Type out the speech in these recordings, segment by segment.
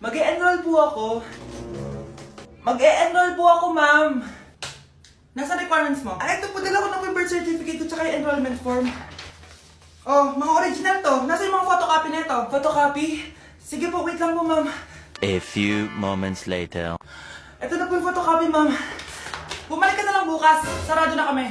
Mag-e-enroll po ako. Mag-e-enroll po ako, ma'am. Nasa requirements mo? Ito po, dala ko ng birth certificate ko tsaka yung enrollment form. Oh, mga original to. Nasa yung mga photocopy nito? Photocopy? Sige po, wait lang po, ma'am. A few moments later. Ito na po yung photocopy, ma'am. Bumalik ka na lang bukas. Sarado na kami.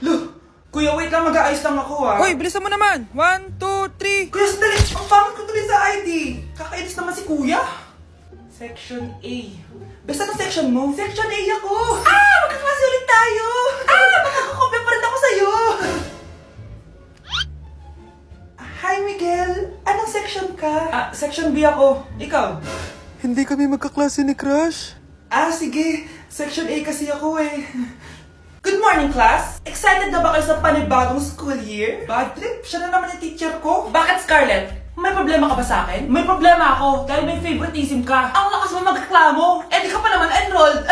Look! Kuya, wait lang, mag-aayos lang ako, ah. Hoy, bilisan mo naman! 1, 2, 3! Kuya, sandali! Ang pangit ko tuloy sa ID! Kakainis naman si Kuya! Section A. Basta na section mo? Section A ako! Ah! Magkaklase ulit tayo! Ah! Makakakopya pa rin ako sa'yo! Hi, Miguel! Anong section ka? Section B ako. Ikaw? Hindi kami magkaklase ni Crush. Sige. Section A kasi ako eh. Good morning, class! Excited na ba kayo sa panibagong school year? Bad trip? Siya na naman yung teacher ko. Bakit, Scarlett? May problema ka ba sa akin? May problema ako dahil may favoritism ka. Ang lakas mo magreklamo. Di ka pa naman enrolled.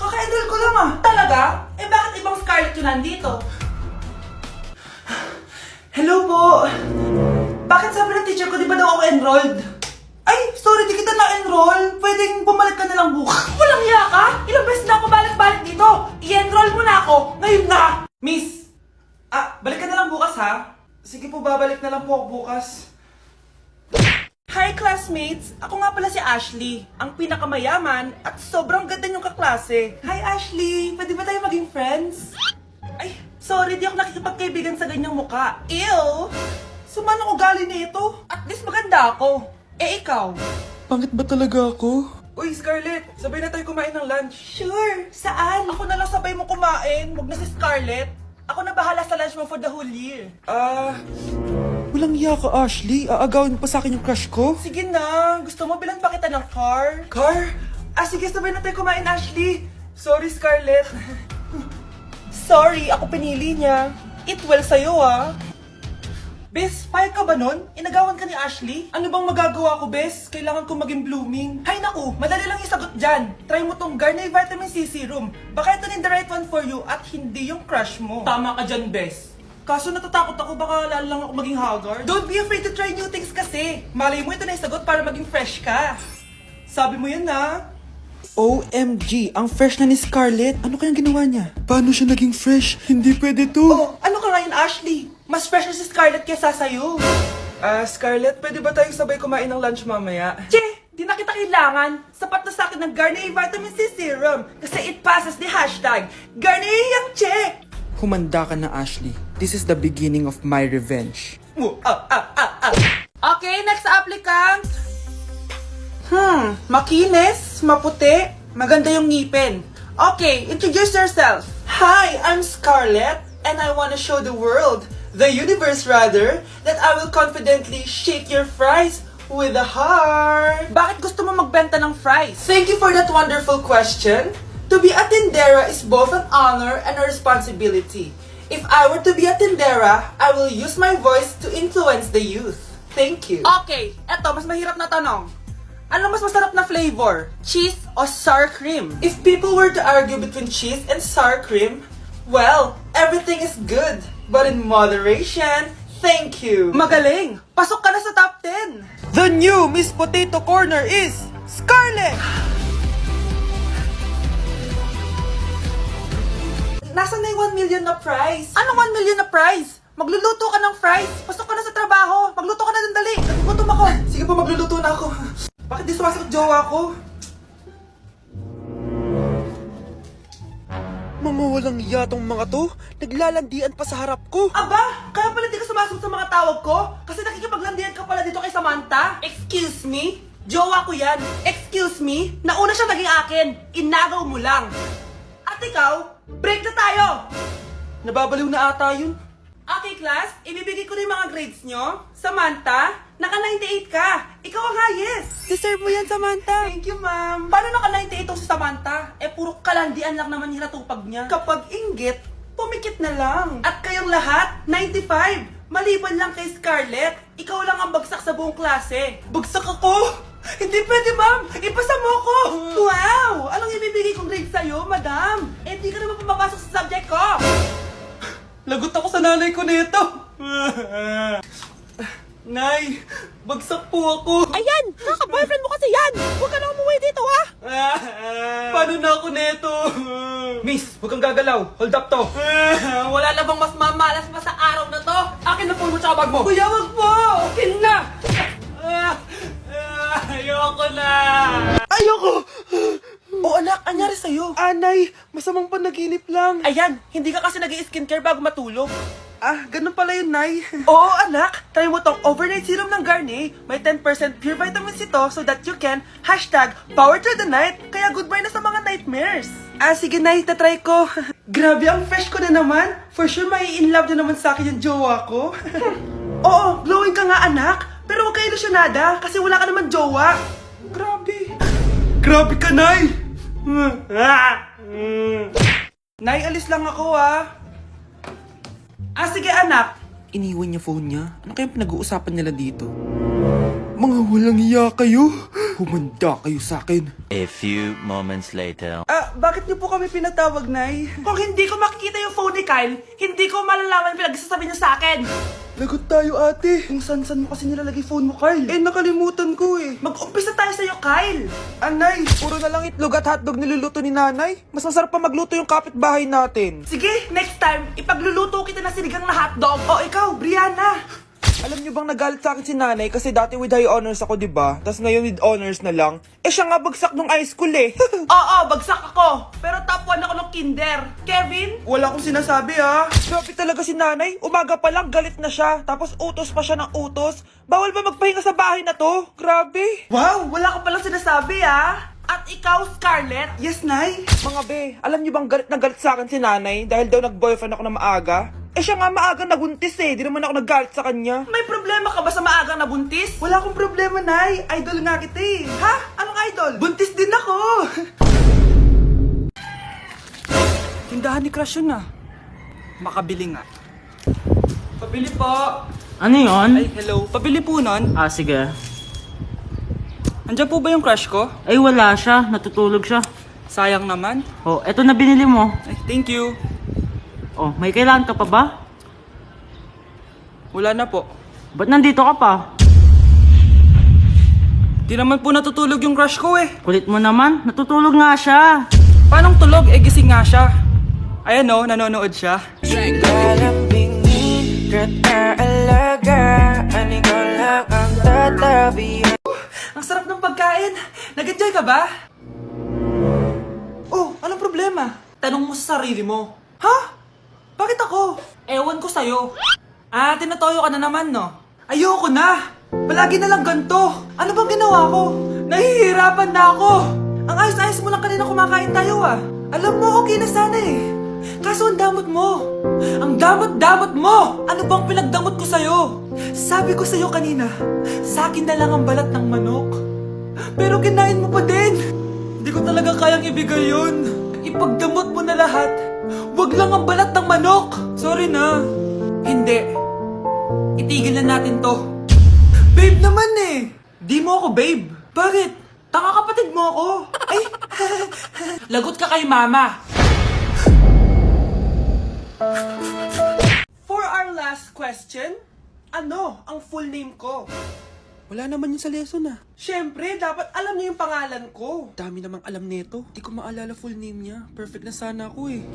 Kaka-enroll ko lang ah. Talaga? Bakit ibang Scarlett yun nandito? Hello po! Bakit sabi ng teacher ko di ba daw ako enrolled? Ay, sorry, di kita na-enroll. Pwedeng bumalik ka na lang bukas. Walang hiya ka? Ilang beses na ako balik-balik dito. I-enroll mo na ako. Ngayon na. Miss, balik ka na lang bukas ha? Sige po, babalik na lang po ako bukas. Hi classmates! Ako nga pala si Ashley, ang pinakamayaman at sobrang ganda niyong kaklase. Hi Ashley! Pwede ba tayo maging friends? Ay, sorry, di ako nakikipagkaibigan sa ganyang muka. Ew! Sumanong ugali nito. At least maganda ako. Ikaw? Pangit ba talaga ako? Uy, Scarlett, sabay na tayo kumain ng lunch. Sure, saan? Ako na lang sabay mo kumain, wag na si Scarlett. Ako na bahala sa lunch mo for the whole year. Walang iya ka, Ashley. Aagawin pa sa akin yung crush ko. Sige na, gusto mo bilan pa kita ng car? Car? Sige, sabay na tayo kumain, Ashley. Sorry, Scarlett. Sorry, ako pinili niya. Eat well sa'yo, ah. Bes, payag ka ba nun? Inagawan ka ni Ashley? Ano bang magagawa ko, Bes? Kailangan ko maging blooming. Hay naku, madali lang yung sagot dyan. Try mo tong Garnier Vitamin C Serum. Baka ito na the right one for you at hindi yung crush mo. Tama ka dyan, Bes. Kaso natatakot ako, baka lalo lang ako maging haggard. Don't be afraid to try new things kasi. Malay mo ito na yung sagot para maging fresh ka. Sabi mo yan na. OMG, ang fresh na ni Scarlett. Ano kayang ginawa niya? Paano siya naging fresh? Hindi pwede to. Oh, ano ka ngayon, Ashley? Mas fresh na si Scarlett kesa sa'yo. Scarlett, pwede ba tayong sabay kumain ng lunch mamaya? Che, di na kita kailangan. Sapat na sa akin ng Garnier Vitamin C Serum. Kasi it passes the hashtag Garnier yang che. Humanda ka na, Ashley. This is the beginning of my revenge. Okay, next applicant. Makinis, maputi, maganda yung ngipin. Okay, introduce yourself. Hi, I'm Scarlett, and I want to show the world, the universe rather, that I will confidently shake your fries with a heart. Bakit gusto mo magbenta ng fries? Thank you for that wonderful question. To be a tindera is both an honor and a responsibility. If I were to be a tindera, I will use my voice to influence the youth. Thank you. Okay, eto, mas mahirap na tanong. Ano mas masarap na flavor? Cheese o sour cream? If people were to argue between cheese and sour cream, well, everything is good. But in moderation, thank you. Magaling! Pasok ka na sa top 10! The new Miss Potato Corner is Scarlett! Nasaan na yung 1 million na prize? Anong 1 million na prize? Magluluto ka ng fries. Pasok ka na sa trabaho. Magluto ka na ng dali. Nagugutom ako. Sige po, magluluto na ako. Bakit di sumasagot jowa ko? Mga walang iya tong mga to. Naglalandian pa sa harap ko. Aba, kaya pala di ka sumasagot sa mga tawag ko? Kasi nakikipaglandian ka pala dito kay Samantha? Excuse me? Jowa ko yan. Excuse me? Nauna siya naging akin. Inagaw mo lang. At ikaw, break na tayo! Nababaliw na ata yun. Okay, class. Ibibigay ko na yung mga grades nyo. Samantha, naka-98 ka. Ikaw ang highest. Deserve mo yan, Samantha. Thank you, ma'am. Paano naka-98 itong si Samantha? Puro kalandian lang naman yung natupag niya. Kapag inggit, pumikit na lang. At kayong lahat, 95. Maliban lang kay Scarlett, ikaw lang ang bagsak sa buong klase. Bagsak ako? Hindi pwede, ma'am. Ipasa mo ko. Wow! Anong ibibigay kong grade sa'yo, madam? Di ka naman pumapasok sa subject ko. Lagot ako sa nanay ko nito. Nay, bagsak po ako. Ayan! Kaka-boyfriend mo kasi yan! neto. Miss, huwag kang gagalaw. Hold up to. Wala na bang mas mamalas pa sa araw na to? Akin na phone mo tsaka bag mo. Kuya, wag po. Akin na. Ayoko na. Ayoko. Oh anak, anyari sa'yo? Anay, masamang panaginip lang. Ayan, hindi ka kasi nag-i-skincare bago matulog. Ah, ganun pala yun, Nay. Oo, anak. Try mo tong overnight serum ng Garnier. May 10% pure vitamins ito so that you can #power through the night. Kaya goodbye na sa mga nightmares. Ah, sige, Nay. Tatry ko. Grabe, ang fresh ko na naman. For sure, may in love na naman sa akin yung jowa ko. Oo, glowing ka nga, anak. Pero huwag ka ilusyonada kasi wala ka naman jowa. Grabe. Grabe ka, Nay. Nay, alis lang ako, ah. Ah, sige anak. Iniwan niya phone niya? Ano kayang pinag-uusapan nila dito? Mga walang iya kayo. Humanda kayo sa akin. A few moments later. Ah, bakit niyo po kami pinatawag, Nay? Kung hindi ko makikita yung phone ni Kyle, hindi ko malalaman pinagsasabi niyo sa akin. Lagot tayo, ate. Kung san-san mo kasi nilalagay phone mo, Kyle. Eh, nakalimutan ko eh. Mag-umpisa tayo sa'yo, Kyle. Anay, puro na lang itlog at hotdog niluluto ni nanay. Mas masarap pa magluto yung kapitbahay natin. Sige, next time, ipagluluto kita na sinigang na hotdog. O ikaw, Brianna. Alam niyo bang nagalit sa akin si nanay kasi dati with high honors ako, diba? Tapos ngayon with honors na lang. Eh siya nga bagsak nung high school eh. Oo, bagsak ako. Pero top 1 ako nung kinder. Kevin? Wala akong sinasabi ha. Grabe talaga si nanay. Umaga pa lang galit na siya. Tapos utos pa siya ng utos. Bawal ba magpahinga sa bahay na to? Grabe. Wow, wala ka palang sinasabi ha. At ikaw, Scarlett? Yes, Nay. Mga be, alam niyo bang galit na galit sa akin si nanay dahil daw nag-boyfriend ako na maaga? Eh siya nga maagang nabuntis eh, di naman ako naggalit sa kanya. May problema ka ba sa maagang nabuntis? Wala akong problema, Nay. Idol nga kita eh. Ha? Anong idol? Buntis din ako. Tindahan ni Crush yun ah. Makabili nga. Pabili po. Ano yon? Ay, hello. Pabili po nun. Ah, sige. Andiyan po ba yung crush ko? Ay, wala siya. Natutulog siya. Sayang naman. Oh, eto na binili mo. Ay, thank you. Oh, may kailangan ka pa ba? Wala na po. Ba't nandito ka pa? Di naman po natutulog yung crush ko eh. Kulit mo naman. Natutulog nga siya. Paanong tulog? Eh, gising nga siya. Ayan o, nanonood siya. Ang sarap ng pagkain. Nag-enjoy ka ba? Oh, anong problema? Tanong mo sa sarili mo. Ha? Bakit ako? Ewan ko sa'yo. Ah, tinatoyo ka na naman, no? Ayoko na! Palagi na lang ganito. Ano bang ginawa ko? Nahihirapan na ako. Ang ayos-ayos mo lang kanina kumakain tayo, ah. Alam mo, okay na sana eh. Kaso ang damot mo. Ang damot-damot mo! Ano bang pinagdamot ko sa'yo? Sabi ko sa'yo kanina, sa akin na lang ang balat ng manok. Pero kinain mo pa din. Hindi ko talaga kayang ibigay yun. Ipagdamot mo na lahat. Wag lang ang balat ng manok. Sorry na. Hindi. Itigil na natin to. Babe naman eh. Di mo ako babe. Bakit? Tanga kapatid mo ako. Ay. Lagot ka kay mama. For our last question, ano ang full name ko? Wala naman yun sa lesson ah. Siyempre, dapat alam niyo yung pangalan ko. Dami namang alam nito. Di ko maalala full name niya. Perfect na sana ako eh.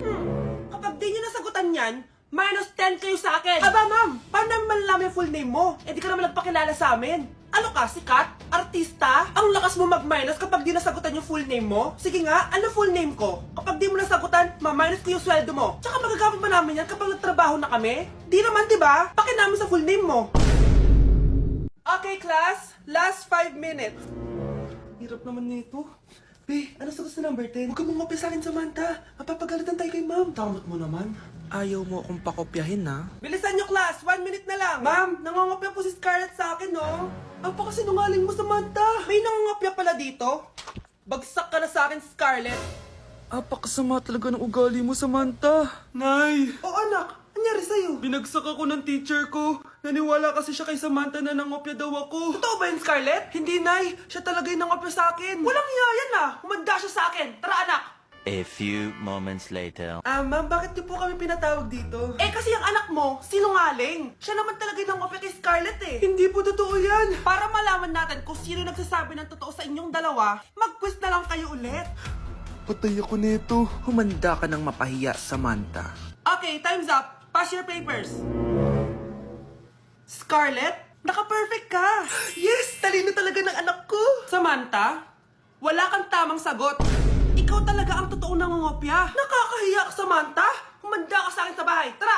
Kapag di niyo nasagutan yan, -10 kayo sa akin. Aba ma'am, paano namin malalaman yung full name mo? Eh di ka naman nagpakilala sa amin. Ano ka, sikat? Artista? Ang lakas mo mag-minus kapag di nasagutan yung full name mo? Sige nga, ano full name ko? Kapag di mo nasagutan, ma-minus ko yung sweldo mo. Tsaka magagamit pa namin yan kapag nagtrabaho na kami? Di naman, diba? Pakin namin sa full name mo. Okay, class. Last 5 minutes. Hirap naman nito. Be, ano sagot sa number 10? Huwag ka mong kopya sa akin, Samantha. Mapapagalitan tayo kay ma'am. Tamot mo naman. Ayaw mo akong pakopyahin, ha? Bilisan nyo, class. 1 minute na lang. Ma'am, nangangopya po si Scarlett sa akin, no? Ang pakasinungaling mo, Samantha. May nangangopya pala dito. Bagsak ka na sa akin, Scarlett. Apakasama talaga ng ugali mo, Samantha. Nay. O anak, anyari sa'yo? Binagsak ako ng teacher ko. Naniwala kasi siya kay Samantha na nangopya daw ako. Totoo ba yun, Scarlett? Hindi, Nay. Siya talaga yung nangopya sa akin. Walang iya yan, ah. Humanda siya sa akin. Tara, anak. A few moments later. Ma'am, bakit niyo po kami pinatawag dito? Eh, kasi yung anak mo, sinungaling. Siya naman talaga yung nangopya kay Scarlett eh. Hindi po totoo yan. Para malaman natin kung sino nagsasabi ng totoo sa inyong dalawa, mag-quiz na lang kayo ulit. Patay ako nito. Humanda ka ng mapahiya, Samantha. Okay, time's up. Pass your papers. Scarlett, naka-perfect ka. Yes, talino talaga ng anak ko. Samantha, wala kang tamang sagot. Ikaw talaga ang totoong nangungopya. Nakakahiya ka, Samantha. Humanda ka sa akin sa bahay. Tara!